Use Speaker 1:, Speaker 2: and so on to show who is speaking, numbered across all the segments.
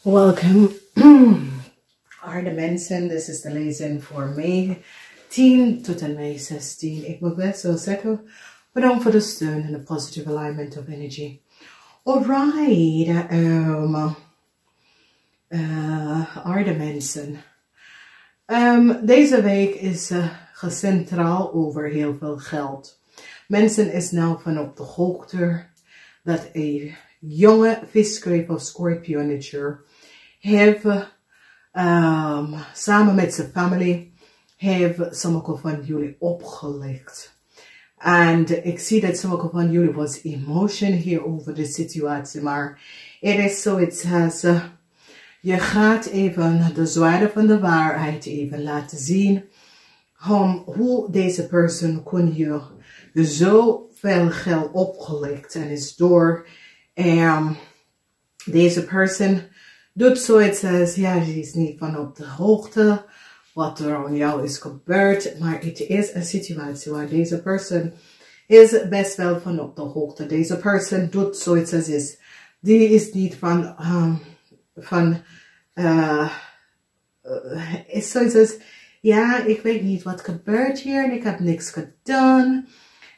Speaker 1: Welcome, aarde mensen. Dit is de lezing voor mei 10 tot en mei 16. Ik moet best wel zeggen, bedankt voor de steun en de positive alignment of energy. Alright, aarde mensen. Deze week is gecentraal over heel veel geld. Mensen is nou van op de hoogte dat een jonge viskreef of scorpionager heeft samen met zijn familie heeft sommige van jullie opgelicht. En ik zie dat sommige van jullie was emotion hier over de situatie, maar het is zoiets als je gaat even de zwaarte van de waarheid even laten zien. Hoe deze persoon kon je zoveel geld opgelicht en is door. Deze persoon doet zoiets als, ja, ze is niet van op de hoogte wat er aan jou is gebeurd, maar het is een situatie waar deze persoon is best wel van op de hoogte. Deze persoon doet zoiets als die is niet is zoiets als, ja, ik weet niet wat gebeurt hier en ik heb niks gedaan.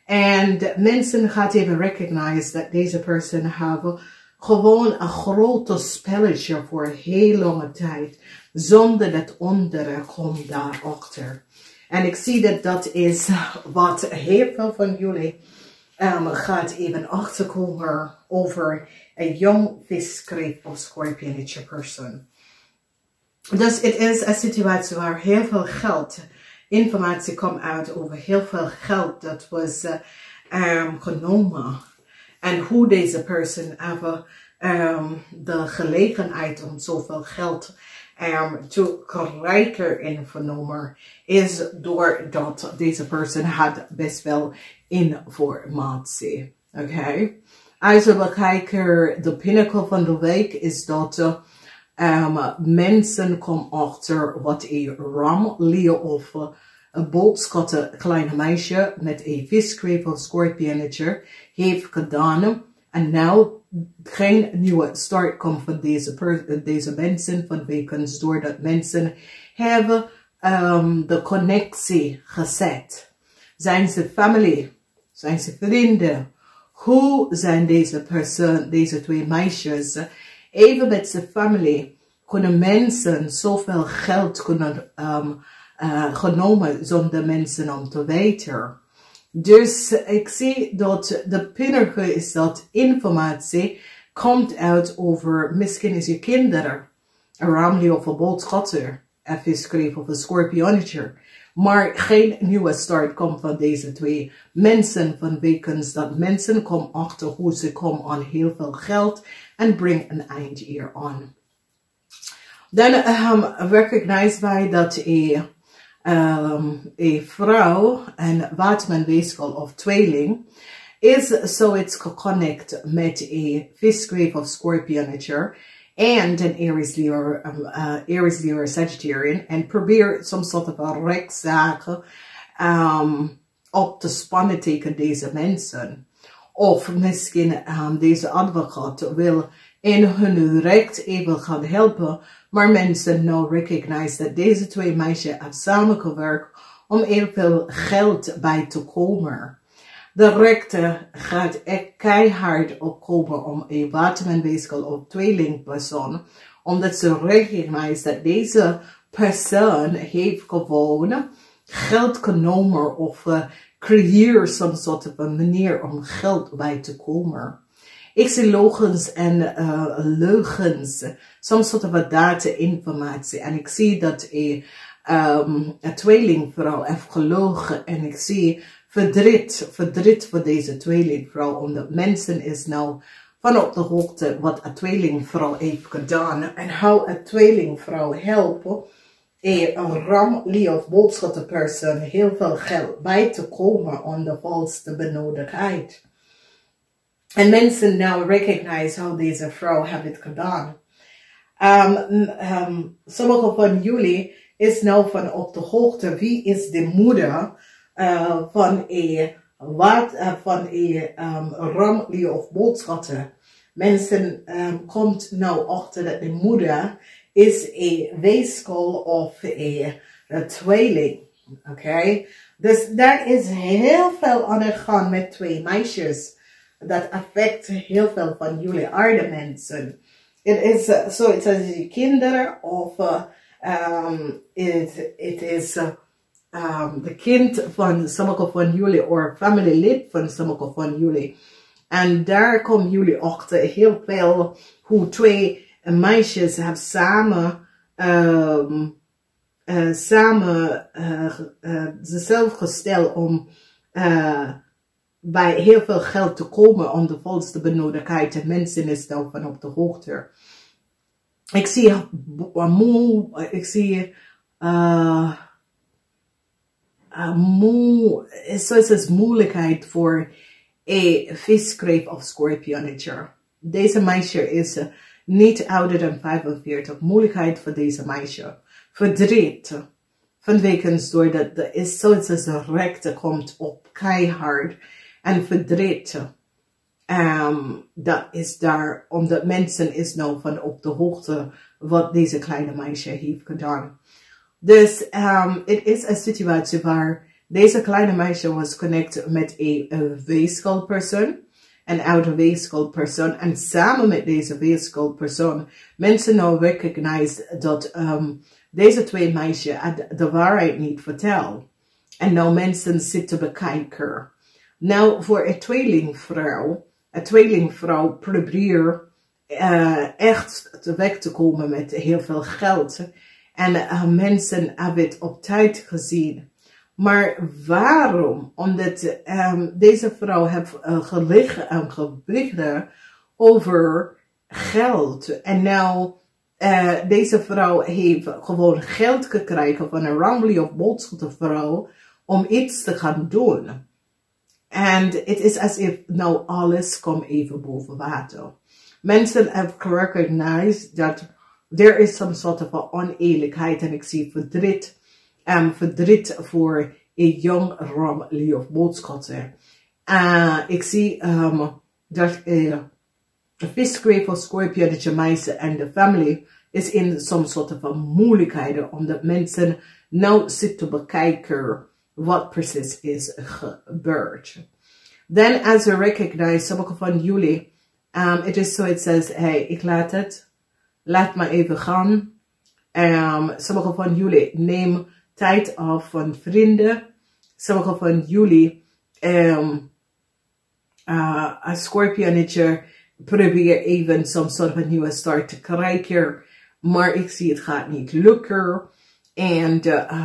Speaker 1: En mensen gaan even recognize dat deze persoon hebben gewoon een grote spelletje voor heel lange tijd. Zonder dat andere komt daarachter. En ik zie dat dat is wat heel veel van jullie gaat even achterkomen over een jong viskreef of scorpionager persoon. Dus het is een situatie waar heel veel geld, informatie komt uit over heel veel geld dat was genomen. En hoe deze persoon hebben de gelegenheid om zoveel geld te krijgen in vernomen is doordat deze persoon had best wel informatie. Oké. Als we kijken, de pinnacle van de week is dat mensen komen achter wat een ramlie of een boodschatte kleine meisje met een viskreef of scorpionager heeft gedaan. En nou geen nieuwe start komt van deze mensen vanwege doordat mensen hebben de connectie gezet. Zijn ze familie? Zijn ze vrienden? Hoe zijn deze twee meisjes? Even met zijn familie kunnen mensen zoveel geld kunnen genomen zonder mensen om te weten. Dus ik zie dat de pinnacle is dat informatie komt uit over misschien is je kinderen, een ramlie of een boodschatter, een viskreef of een scorpionager. Maar geen nieuwe start komt van deze twee mensen vanwege dat mensen komen achter hoe ze komen aan heel veel geld en brengen een eind hier aan. Dan recognize wij dat een vrouw en watermanweeskel of tweeling is zoiets geconnect met een viskreef of scorpionager en een Aries Leo Sagittarian en probeer some sort of rechtszaken op te spannen tegen deze mensen. Of misschien deze advocaat wil in hun recht even gaan helpen, maar mensen nou recognize dat deze twee meisjes hebben samengewerkt om heel veel geld bij te komen. De rechter gaat echt keihard opkomen om een watermanweeskel of tweelingpersoon, omdat ze recognize dat deze persoon heeft gewoon geld genomen of creëer some soort of een manier om geld bij te komen. Ik zie logens en leugens, some soort of data-informatie. En ik zie dat een tweelingvrouw heeft gelogen. En ik zie verdriet voor deze tweelingvrouw. Omdat mensen is nou van op de hoogte wat een tweelingvrouw heeft gedaan. En hoe een tweelingvrouw helpen een ramlie of boodschappenpersoon heel veel geld bij te komen aan de valste benodigheid. En mensen nou recognize hoe deze vrouw heeft het gedaan. Sommige van jullie is nou van op de hoogte wie is de moeder van een ramlie of boodschatter Mensen komt nou achter dat de moeder is een weeskal of een tweeling. Oké? Dus daar is heel veel aan de gang met twee meisjes. Dat affect heel veel van jullie aardemensen. Het is zoiets als je kinderen of het is de kind van sommige van jullie of familielid van sommige van jullie. En daar komen jullie achter heel veel hoe twee meisjes hebben samen zichzelf gesteld om bij heel veel geld te komen om de volste benodigdheid. En mensen is daarvan op de hoogte. Ik zie zoals moeilijkheid voor een viskreef of scorpionager. Deze meisje is niet ouder dan 45. Moeilijkheid voor deze meisje. Verdriet. Vanwege doordat er is zoiets als de rechte komt op keihard. En verdriet. Dat is daar, omdat mensen is nou van op de hoogte wat deze kleine meisje heeft gedaan. Dus het is een situatie waar deze kleine meisje was connected met een weeskalpersoon, een oude weeskalpersoon. En samen met deze weeskalpersoon, mensen nou recognize dat deze twee meisjes de waarheid niet vertellen. En nou mensen zitten bekijken. Nou, voor een tweelingvrouw probeert echt weg te komen met heel veel geld. En mensen hebben het op tijd gezien. Maar waarom? Omdat deze vrouw heeft gelegen en gebeden over geld. En nou, deze vrouw heeft gewoon geld gekregen van een Rambly of boodschappenvrouw om iets te gaan doen. En het is alsof nou alles komt even boven water. Mensen have recognized that there is some sort of oneerlijkheid. En ik zie verdriet. Verdriet voor een jong Rambly of boodschapper. Ik zie dat een viskreef of scorpion dat je meisje en de familie is in some sort of moeilijkheden. Omdat mensen nou zitten bekijken wat precies is gebeurd. Then as we recognize, sommige van jullie, it is so it says, hey, ik laat het. Laat maar even gaan. Sommige van jullie neem tijd af van vrienden. Sommige van jullie, als Scorpionetje, probeer even some sort of nieuwe start te krijgen. Maar ik zie het gaat niet lukken. En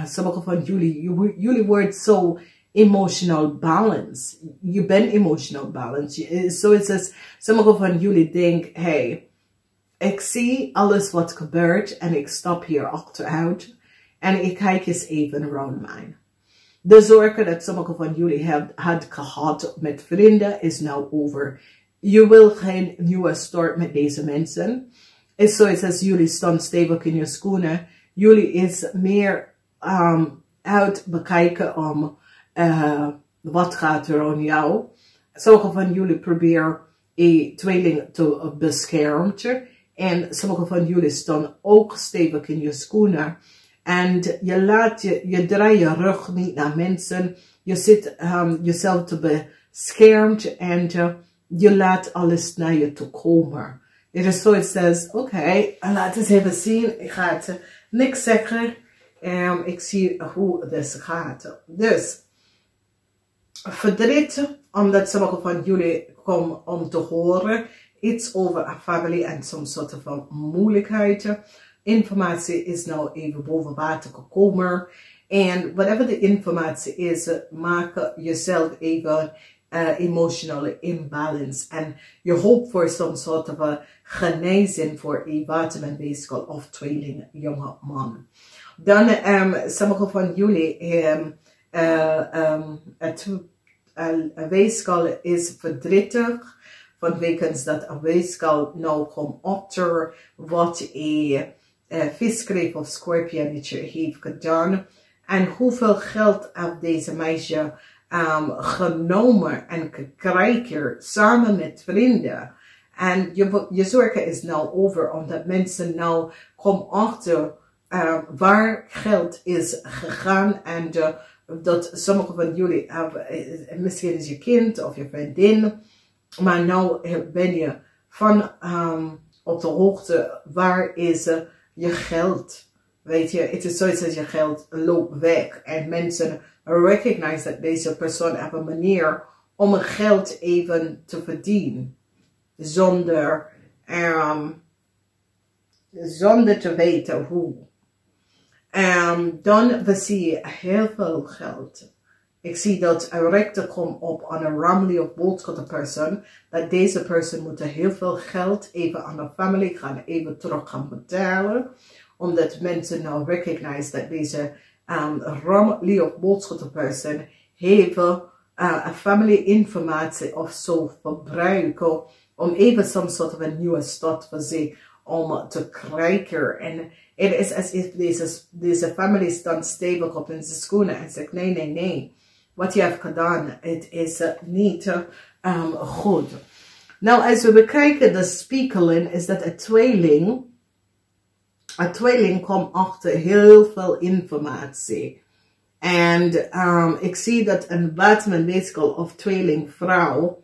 Speaker 1: sommige van jullie worden zo emotional balance. Je bent emotional balance. So it says, sommige van jullie denken, hey, ik zie alles wat gebeurt en ik stap hier achteruit. En ik kijk eens even around mij. De zorgen dat sommige van jullie had gehad met vrienden is nou over. Je wil geen nieuwe start met deze mensen. It's so it says, jullie staan stevig in je schoenen. Jullie is meer uit bekijken om wat gaat er aan jou. Sommige van jullie proberen een tweeling te beschermen. En sommige van jullie staan ook stevig in je schoenen. En je draait je rug niet naar mensen. Je zit jezelf te beschermen. En je laat alles naar je toe komen. Het is zo, het says, oké, laten we even zien. Ik ga het niks zeggen. Ik zie hoe het gaat. Dus, verdriet, omdat sommige van jullie komen om te horen iets over een familie en some soort van moeilijkheden. Informatie is nou even boven water gekomen. En whatever de informatie is, maak jezelf even emotionele imbalance. En je hoopt voor some soort of genezing voor een watermanweeskal of tweeling jonge man. Dan sommige van jullie een weeskal is verdrietig. Vanwege dat een weeskal nou komt achter wat een viskreef of scorpionetje heeft gedaan. En hoeveel geld heeft deze meisje genomen en gekregen samen met vrienden. En je zorgen is nou over, omdat mensen nou komen achter waar geld is gegaan. En dat sommige van jullie hebben, misschien is je kind of je vriendin, maar nou ben je van op de hoogte, waar is je geld? Weet je, het is zoiets als je geld loopt weg. En mensen recognize dat deze persoon heeft een manier om het geld even te verdienen. Zonder te weten hoe. Dan zie je heel veel geld. Ik zie dat een rechter komt op aan een ramely of boodschap persoon. Dat deze persoon moet heel veel geld even aan de familie gaan, even terug gaan betalen. Omdat mensen nou recognize dat deze ramely of boodschap persoon heel family informatie of zo verbruiken. Om even some soort van een nieuwe start voor zich om te krijgen. En het is alsof deze familie staat stevig op in zijn schoenen en zegt nee. Wat je hebt gedaan, het is niet goed. Nou, als we bekijken de spiegeling, is dat een tweeling komt achter heel veel informatie. En ik zie dat een Batman weeskal of tweelingvrouw,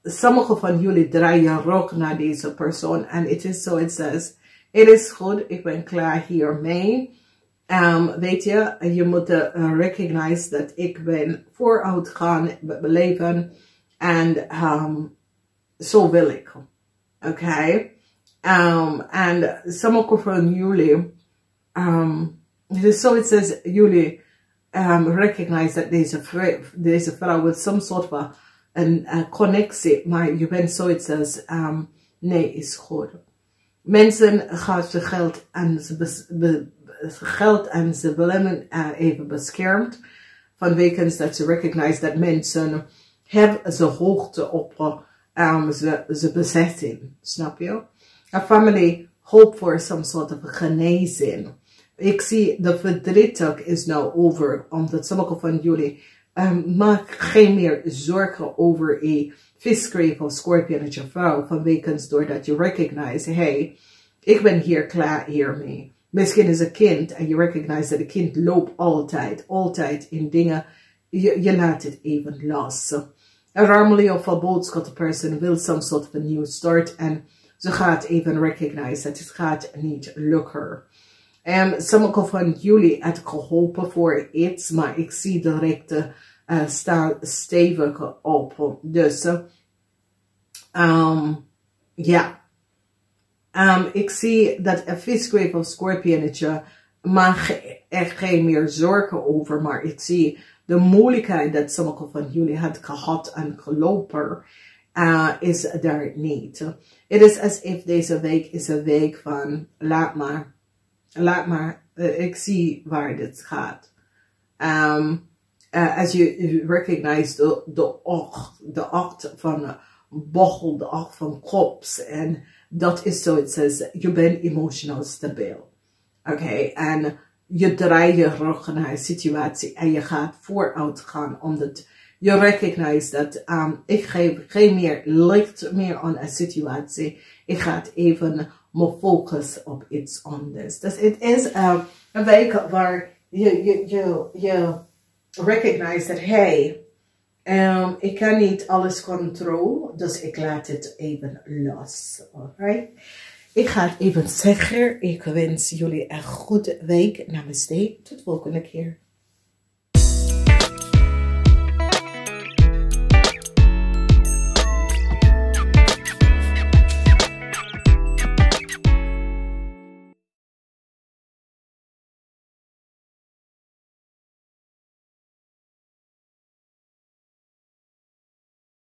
Speaker 1: sommige van jullie draaien rug naar deze persoon. En het is zo, het says, het is goed, ik ben klaar hiermee. Weet je, je moet recognize dat ik ben vooruit gaan met mijn leven. En zo wil ik. Oké. En sommige van jullie, het is zo, het says, jullie recognize dat deze vrouw with some soort van een connectie, maar je bent zoiets als, nee, is goed. Mensen gaan ze geld en ze willen even beschermd. Vanwege dat ze recognize dat mensen hebben ze hoogte op ze bezetting. Snap je? Een familie hoopt voor some soort of genezing. Ik zie de verdrietig is nou over, omdat sommige van jullie maak geen meer zorgen over een viskreef of scorpionetje vrouw. Vanwege doordat je recognize, hey, ik ben hier klaar hiermee. Misschien is een kind en je recognize dat een kind loopt altijd in dingen. Je laat het even los. Een ramely of een boodschap person wil some soort of a new start en ze gaat even recognize dat het gaat niet lukken. Sommige van jullie had geholpen voor iets, maar ik zie direct staan stevig op. Dus ja. Ik zie dat een visgrave of scorpionetje mag echt geen meer zorgen over, maar ik zie de moeilijkheid dat sommige van jullie had gehad en gelopen, is daar niet. Het is alsof deze week is een week van laat maar, ik zie waar dit gaat. Als je recognize de acht van bochel, de acht van kops, en dat is zoiets als, je bent emotioneel stabiel. Oké, en je draait je rug naar een situatie en je gaat vooruit gaan, omdat je recognize dat ik geef geen meer licht meer aan een situatie. Ik ga even me focussen op iets anders. Dus het is een week waar je recognize dat, hey, ik kan niet alles controleren, dus ik laat het even los. Alright? Ik ga het even zeggen. Ik wens jullie een goede week. Namaste. Tot de volgende keer.